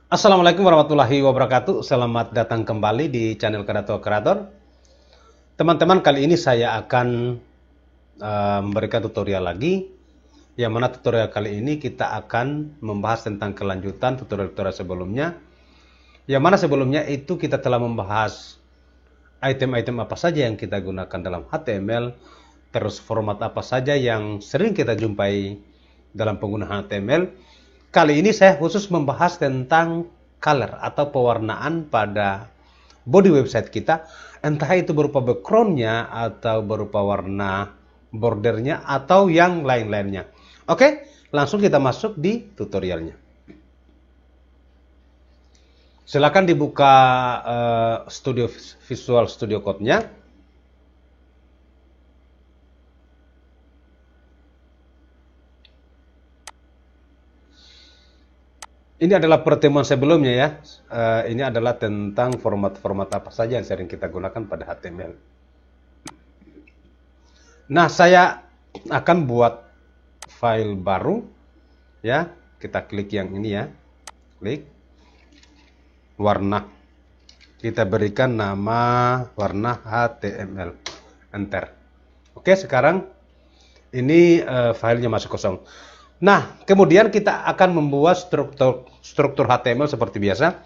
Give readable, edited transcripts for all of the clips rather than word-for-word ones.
Assalamualaikum warahmatullahi wabarakatuh. Selamat datang kembali di channel Kreator Kreator. Teman-teman, kali ini saya akan memberikan tutorial lagi. Yang mana tutorial kali ini kita akan membahas tentang kelanjutan tutorial-tutorial sebelumnya. Yang mana sebelumnya itu kita telah membahas item-item apa saja yang kita gunakan dalam HTML, terus format apa saja yang sering kita jumpai dalam penggunaan HTML. Kali ini saya khusus membahas tentang color atau pewarnaan pada body website kita, entah itu berupa backgroundnya atau berupa warna bordernya atau yang lain-lainnya. Oke, langsung kita masuk di tutorialnya. Silakan dibuka Visual Studio Code-nya. Ini adalah pertemuan sebelumnya ya. Ini adalah tentang format-format apa saja yang sering kita gunakan pada HTML. Nah, saya akan buat file baru ya. Kita klik yang ini ya. Klik warna. Kita berikan nama warna HTML. Enter. Oke, sekarang ini filenya masih kosong. Nah, kemudian kita akan membuat struktur HTML seperti biasa.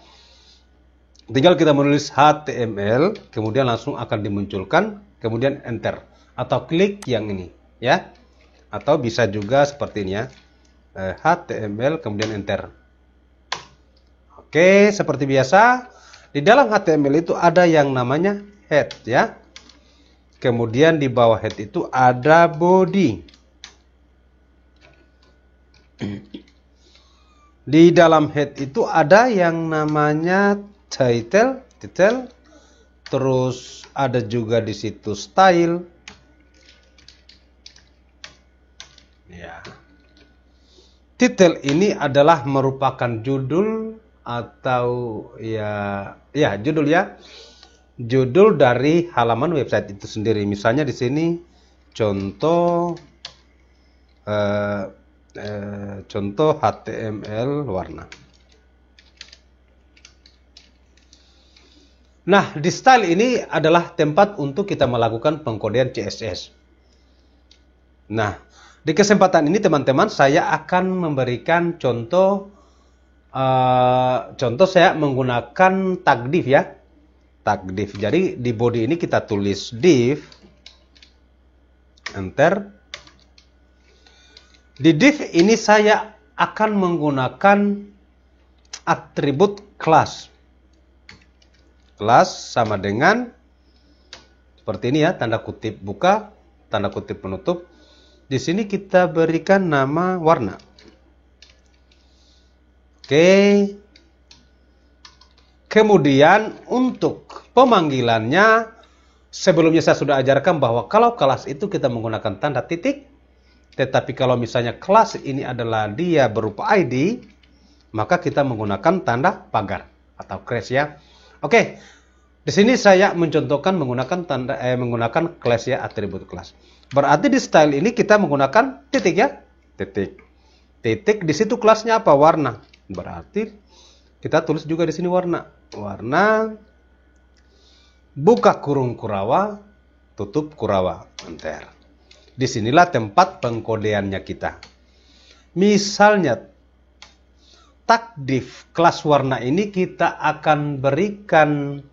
Tinggal kita menulis HTML, kemudian langsung akan dimunculkan, kemudian enter atau klik yang ini, ya. Atau bisa juga seperti ini ya. HTML kemudian enter. Oke, seperti biasa, di dalam HTML itu ada yang namanya head ya. Kemudian di bawah head itu ada body. Di dalam head itu ada yang namanya title, terus ada juga di situ style. Ya. Title ini adalah merupakan judul atau judul ya. Judul dari halaman website itu sendiri. Misalnya di sini contoh HTML warna. Nah, di style ini adalah tempat untuk kita melakukan pengkodean CSS. Nah, di kesempatan ini teman-teman saya akan memberikan contoh saya menggunakan tag div ya. Tag div. Jadi di body ini kita tulis div, enter. Di div ini saya akan menggunakan atribut class. Class sama dengan seperti ini ya, tanda kutip buka, tanda kutip penutup. Di sini kita berikan nama warna. Oke. Kemudian untuk pemanggilannya, sebelumnya saya sudah ajarkan bahwa kalau kelas itu kita menggunakan tanda titik. Tetapi kalau misalnya kelas ini adalah dia berupa ID, maka kita menggunakan tanda pagar atau crash ya. Oke, di sini saya mencontohkan menggunakan class ya, atribut kelas. Berarti di style ini kita menggunakan titik ya, titik. Titik di situ kelasnya apa? Warna. Berarti kita tulis juga di sini warna. Warna buka kurung kurawa, tutup kurawa, enter. Disinilah tempat pengkodeannya kita. Misalnya tag div kelas warna ini kita akan berikan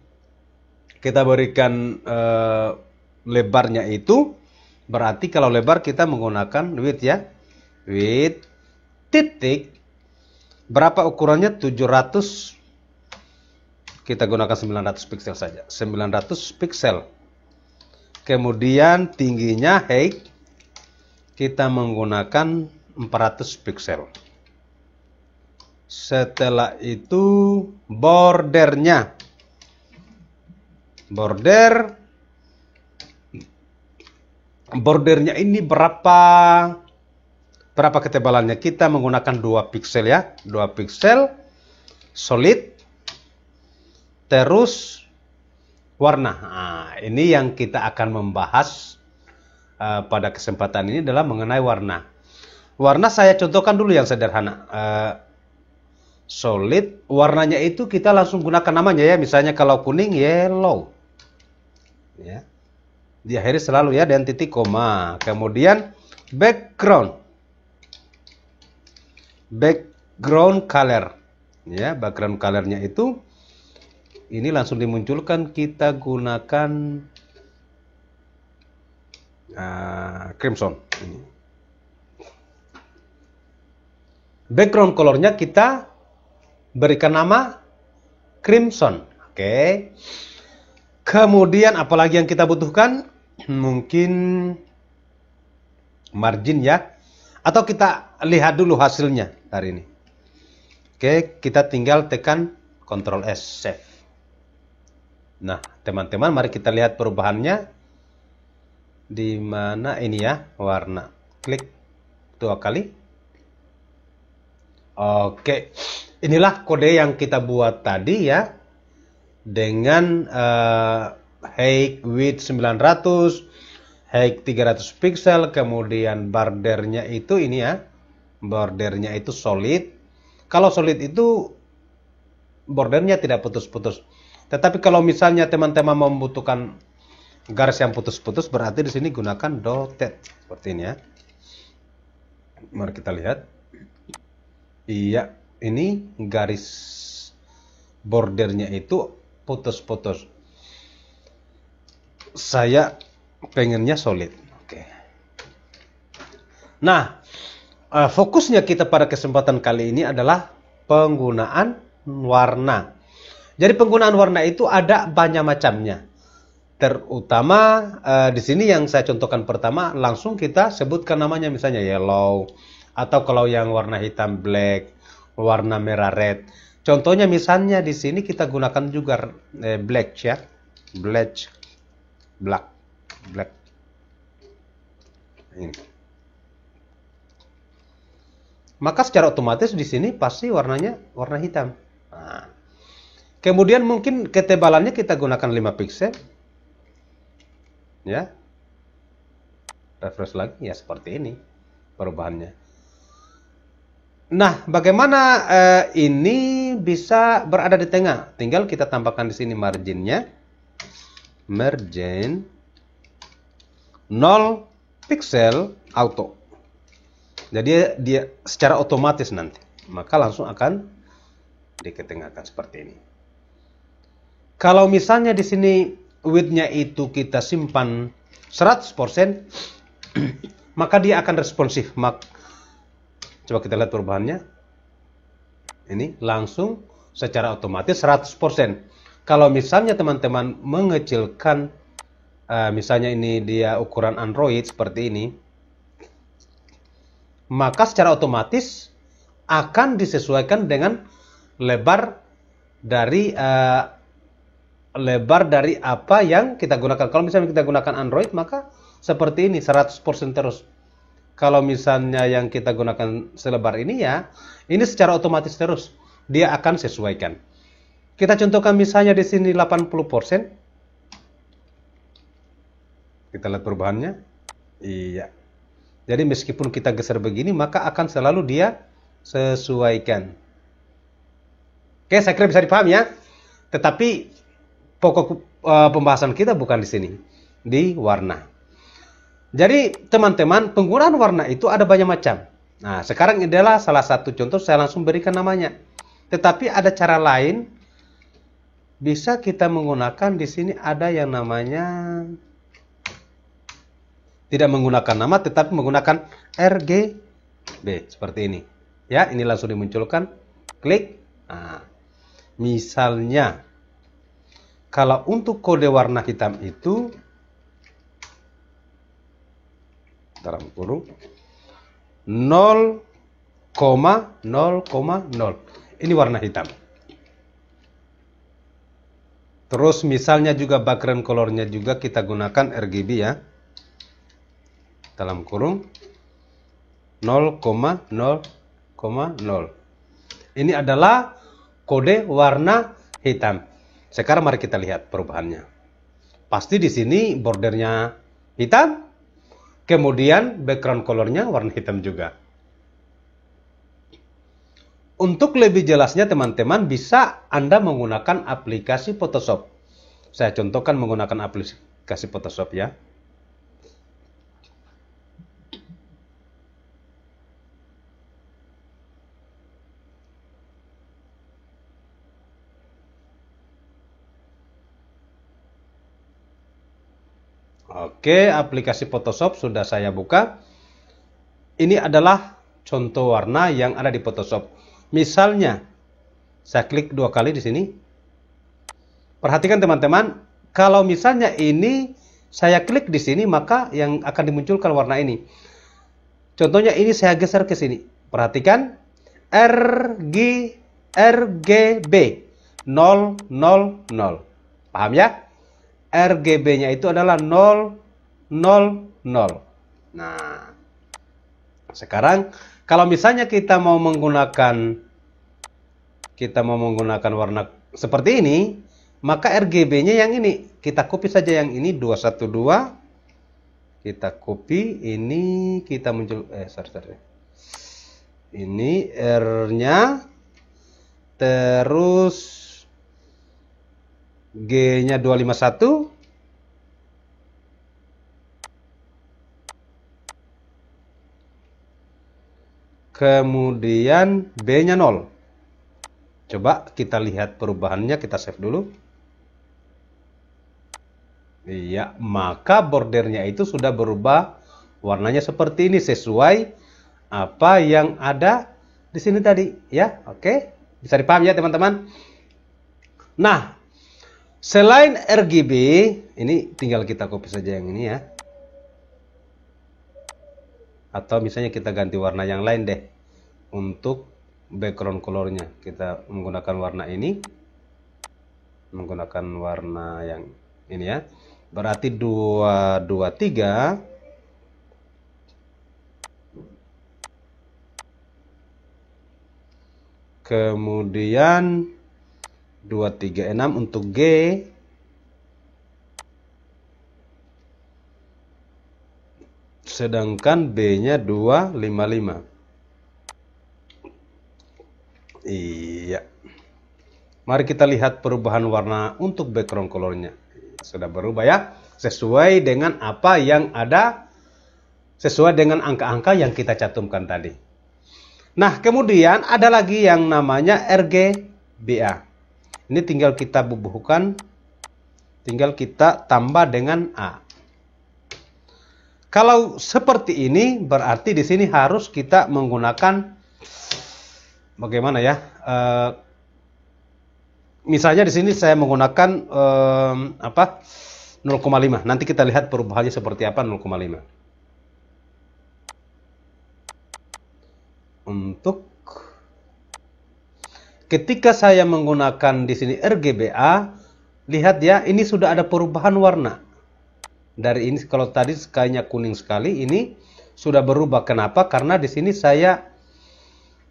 lebarnya itu, berarti kalau lebar kita menggunakan width ya. Width titik berapa ukurannya? 700. Kita gunakan 900 pixel saja. 900 pixel. Kemudian tingginya height kita menggunakan 400 pixel. Setelah itu bordernya. Bordernya ini berapa ketebalannya? Kita menggunakan 2 pixel ya. 2 pixel solid. Terus warna. Nah, ini yang kita akan membahas pada kesempatan ini adalah mengenai warna. Warna saya contohkan dulu yang sederhana. solid, warnanya itu kita langsung gunakan namanya ya. Misalnya kalau kuning, yellow. Ya. Diakhiri selalu ya dengan titik koma. Kemudian background. Background color. Ya, background colornya itu ini langsung dimunculkan, kita gunakan crimson. Ini. Background colornya kita berikan nama crimson. Oke. Kemudian apalagi yang kita butuhkan? Mungkin margin ya. Atau kita lihat dulu hasilnya hari ini. Oke, kita tinggal tekan Ctrl S, save. Nah, teman-teman, mari kita lihat perubahannya. Di mana ini ya, warna. Klik 2 kali. Oke, inilah kode yang kita buat tadi ya. Dengan height width 900, height 300 pixel, kemudian bordernya itu ini ya. Bordernya itu solid. Kalau solid itu bordernya tidak putus-putus. Tetapi kalau misalnya teman-teman membutuhkan garis yang putus-putus, berarti di sini gunakan dotted seperti ini ya. Mari kita lihat. Iya, ini garis bordernya itu putus-putus. Saya pengennya solid. Oke. Nah, fokusnya kita pada kesempatan kali ini adalah penggunaan warna. Jadi penggunaan warna itu ada banyak macamnya. Terutama di sini yang saya contohkan pertama, langsung kita sebutkan namanya, misalnya yellow, atau kalau yang warna hitam black, warna merah red. Contohnya misalnya di sini kita gunakan juga black ya, black. Ini. Maka secara otomatis di sini pasti warnanya warna hitam. Nah. Kemudian mungkin ketebalannya kita gunakan 5 pixel. Ya. Refresh lagi ya, seperti ini perubahannya. Nah, bagaimana ini bisa berada di tengah? Tinggal kita tambahkan di sini marginnya. Margin 0 pixel auto. Jadi dia secara otomatis nanti, maka langsung akan diketengahkan seperti ini. Kalau misalnya di sini width-nya itu kita simpan 100%, maka dia akan responsif. Coba kita lihat perubahannya. Ini langsung secara otomatis 100%. Kalau misalnya teman-teman mengecilkan, misalnya ini dia ukuran Android seperti ini, maka secara otomatis akan disesuaikan dengan lebar dari apa yang kita gunakan. Kalau misalnya kita gunakan Android, maka seperti ini 100% terus. Kalau misalnya yang kita gunakan selebar ini ya, ini secara otomatis terus dia akan sesuaikan. Kita contohkan misalnya di sini 80%. Kita lihat perubahannya. Iya. Jadi meskipun kita geser begini, maka akan selalu dia sesuaikan. Oke, saya kira bisa dipahami ya. Tetapi pokok pembahasan kita bukan di sini, di warna. Jadi teman-teman, penggunaan warna itu ada banyak macam. Nah, sekarang adalah salah satu contoh, saya langsung berikan namanya. Tetapi ada cara lain, bisa kita menggunakan di sini ada yang namanya tidak menggunakan nama, tetapi menggunakan RGB seperti ini. Ya, ini langsung dimunculkan. Klik. Nah, misalnya, kalau untuk kode warna hitam itu dalam kurung 0,0,0. Ini warna hitam. Terus misalnya juga background colornya juga kita gunakan RGB ya. Dalam kurung 0,0,0. Ini adalah kode warna hitam. Sekarang mari kita lihat perubahannya. Pasti di sini bordernya hitam. Kemudian background colornya warna hitam juga. Untuk lebih jelasnya teman-teman bisa Anda menggunakan aplikasi Photoshop. Saya contohkan menggunakan aplikasi Photoshop ya. Oke, aplikasi Photoshop sudah saya buka. Ini adalah contoh warna yang ada di Photoshop. Misalnya, saya klik 2 kali di sini. Perhatikan teman-teman, kalau misalnya ini saya klik di sini, maka yang akan dimunculkan warna ini. Contohnya ini saya geser ke sini. Perhatikan, RGB 000. Paham ya? RGB-nya itu adalah 000. Nah, sekarang kalau misalnya kita mau menggunakan warna seperti ini, maka RGB-nya yang ini. Kita copy saja yang ini 212. Kita copy ini, kita muncul sorry. Ini R-nya, terus G-nya 251. Kemudian B-nya 0. Coba kita lihat perubahannya, kita save dulu. Iya, maka bordernya itu sudah berubah warnanya seperti ini sesuai apa yang ada di sini tadi, ya. Oke, bisa dipahami ya teman-teman. Nah, selain RGB, ini tinggal kita copy saja yang ini ya. Atau misalnya kita ganti warna yang lain deh. Untuk background colornya kita menggunakan warna ini. Menggunakan warna yang ini ya. Berarti 223. Kemudian 236 untuk G. Sedangkan B-nya 255. Iya. Mari kita lihat perubahan warna untuk background colornya. Sudah berubah ya. Sesuai dengan apa yang ada. Sesuai dengan angka-angka yang kita cantumkan tadi. Nah, kemudian ada lagi yang namanya RGBA. Ini tinggal kita bubuhkan. Tinggal kita tambah dengan A. Kalau seperti ini berarti di sini harus kita menggunakan bagaimana ya? Misalnya di sini saya menggunakan 0,5. Nanti kita lihat perubahannya seperti apa 0,5. Untuk ketika saya menggunakan di sini RGBA, lihat ya, ini sudah ada perubahan warna. Dari ini kalau tadi kayaknya kuning sekali, ini sudah berubah. Kenapa? Karena di sini saya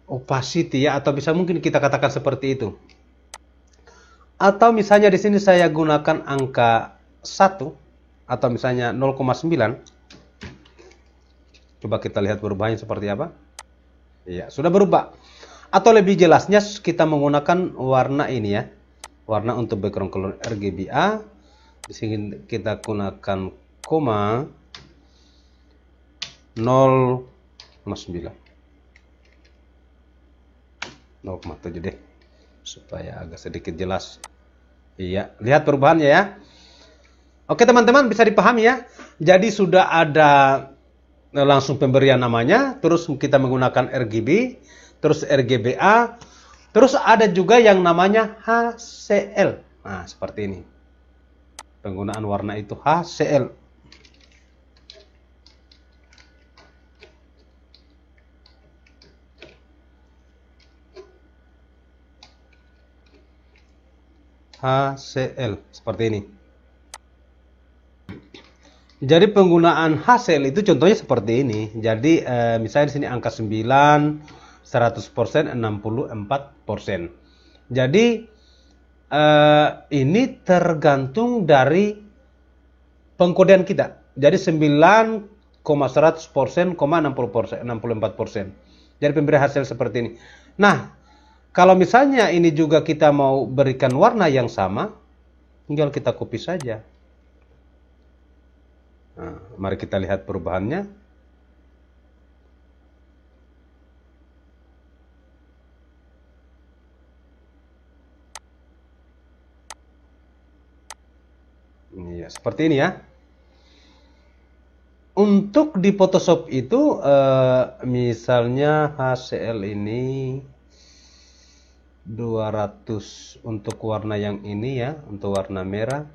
opacity ya, atau bisa mungkin kita katakan seperti itu. Atau misalnya di sini saya gunakan angka 1 atau misalnya 0,9. Coba kita lihat perubahannya seperti apa. Iya, sudah berubah. Atau lebih jelasnya kita menggunakan warna ini ya. Warna untuk background color RGBA. Di sini kita gunakan koma 0,9. 0,7 deh. Supaya agak sedikit jelas. Iya, lihat perubahannya ya. Oke teman-teman, bisa dipahami ya. Jadi sudah ada langsung pemberian namanya, terus kita menggunakan RGB, terus RGBA, terus ada juga yang namanya HCL. Nah, seperti ini. Penggunaan warna itu HCL. HCL seperti ini. Jadi penggunaan hasil itu contohnya seperti ini. Jadi misalnya di sini angka 9, 100%, 64%. Jadi ini tergantung dari pengkodean kita. Jadi 9,100%, 60%, 64%. Jadi pemberian hasil seperti ini. Nah, Kalau misalnya ini juga kita mau berikan warna yang sama, tinggal kita copy saja. Nah, mari kita lihat perubahannya. Ya, seperti ini ya. Untuk di Photoshop itu, misalnya HCL ini 200 untuk warna yang ini ya, untuk warna merah.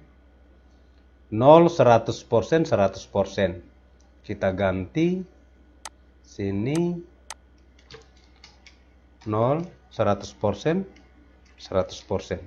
0, 100%, 100%. Kita ganti sini 0, 100%, 100%.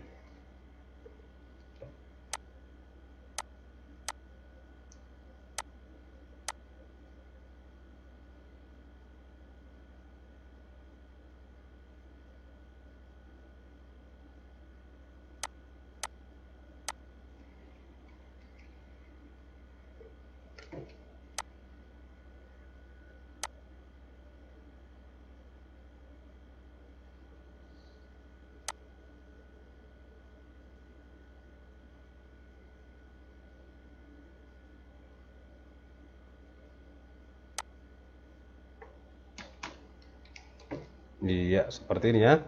Iya, seperti ini ya.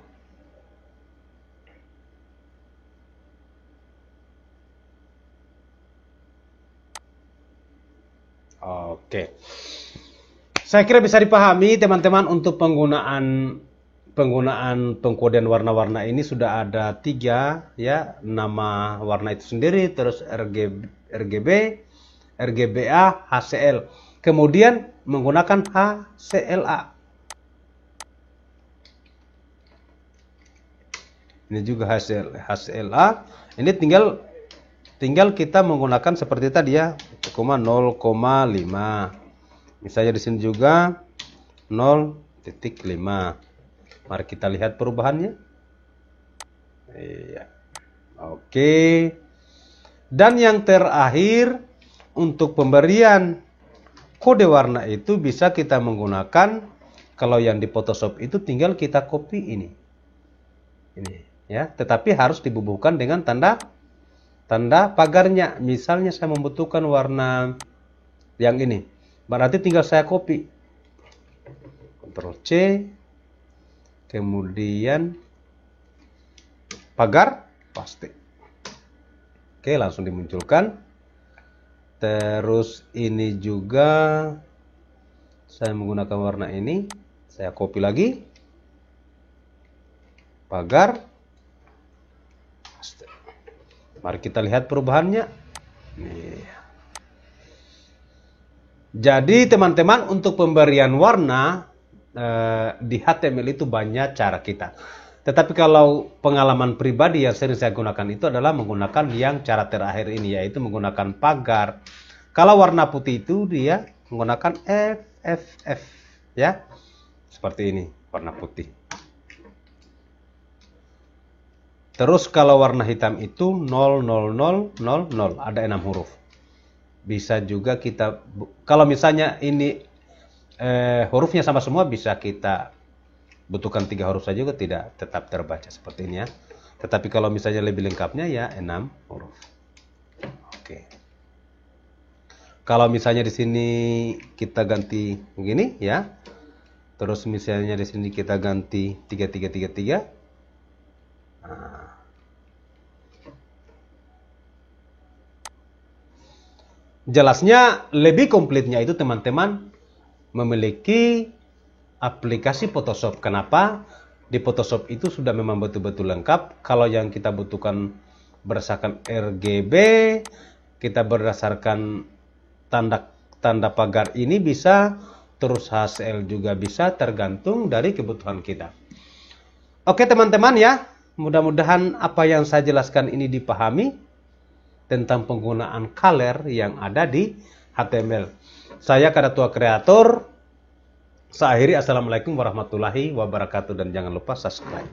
Oke. Saya kira bisa dipahami teman-teman untuk penggunaan pengkodian warna-warna ini sudah ada 3 ya, nama warna itu sendiri, terus RGB, RGBA, HCL. Kemudian menggunakan HCLA. Ini juga HCLA. Ini tinggal kita menggunakan seperti tadi ya, 0,5. Misalnya di sini juga 0,5. Mari kita lihat perubahannya. Iya. Oke. Dan yang terakhir, untuk pemberian kode warna itu bisa kita menggunakan, kalau yang di Photoshop itu tinggal kita copy ini ya, tetapi harus dibubuhkan dengan tanda pagarnya. Misalnya saya membutuhkan warna yang ini, berarti tinggal saya copy, Ctrl C, kemudian pagar, paste. Oke, langsung dimunculkan. Terus ini juga saya menggunakan warna ini, saya copy lagi, pagar. Mari kita lihat perubahannya. Nih. Jadi teman-teman, untuk pemberian warna di HTML itu banyak cara kita. Tetapi kalau pengalaman pribadi yang sering saya gunakan itu adalah menggunakan yang cara terakhir ini, yaitu menggunakan pagar. Kalau warna putih itu dia menggunakan FFF ya. Seperti ini warna putih. Terus kalau warna hitam itu 00000, ada 6 huruf. Bisa juga kita, kalau misalnya ini hurufnya sama semua, bisa kita butuhkan 3 huruf saja juga tidak tetap terbaca seperti ini ya. Tetapi kalau misalnya lebih lengkapnya ya 6 huruf. Oke. Kalau misalnya di sini kita ganti begini ya. Terus misalnya di sini kita ganti 3333. Nah. Jelasnya lebih komplitnya itu teman-teman memiliki aplikasi Photoshop. Kenapa? Di Photoshop itu sudah memang betul-betul lengkap. Kalau yang kita butuhkan berdasarkan RGB, kita berdasarkan tanda pagar ini bisa, terus HCL juga bisa, tergantung dari kebutuhan kita. Oke teman-teman ya, mudah-mudahan apa yang saya jelaskan ini dipahami tentang penggunaan color yang ada di HTML. Saya Kadatua Kreator. Saya akhiri, assalamualaikum warahmatullahi wabarakatuh, dan jangan lupa subscribe.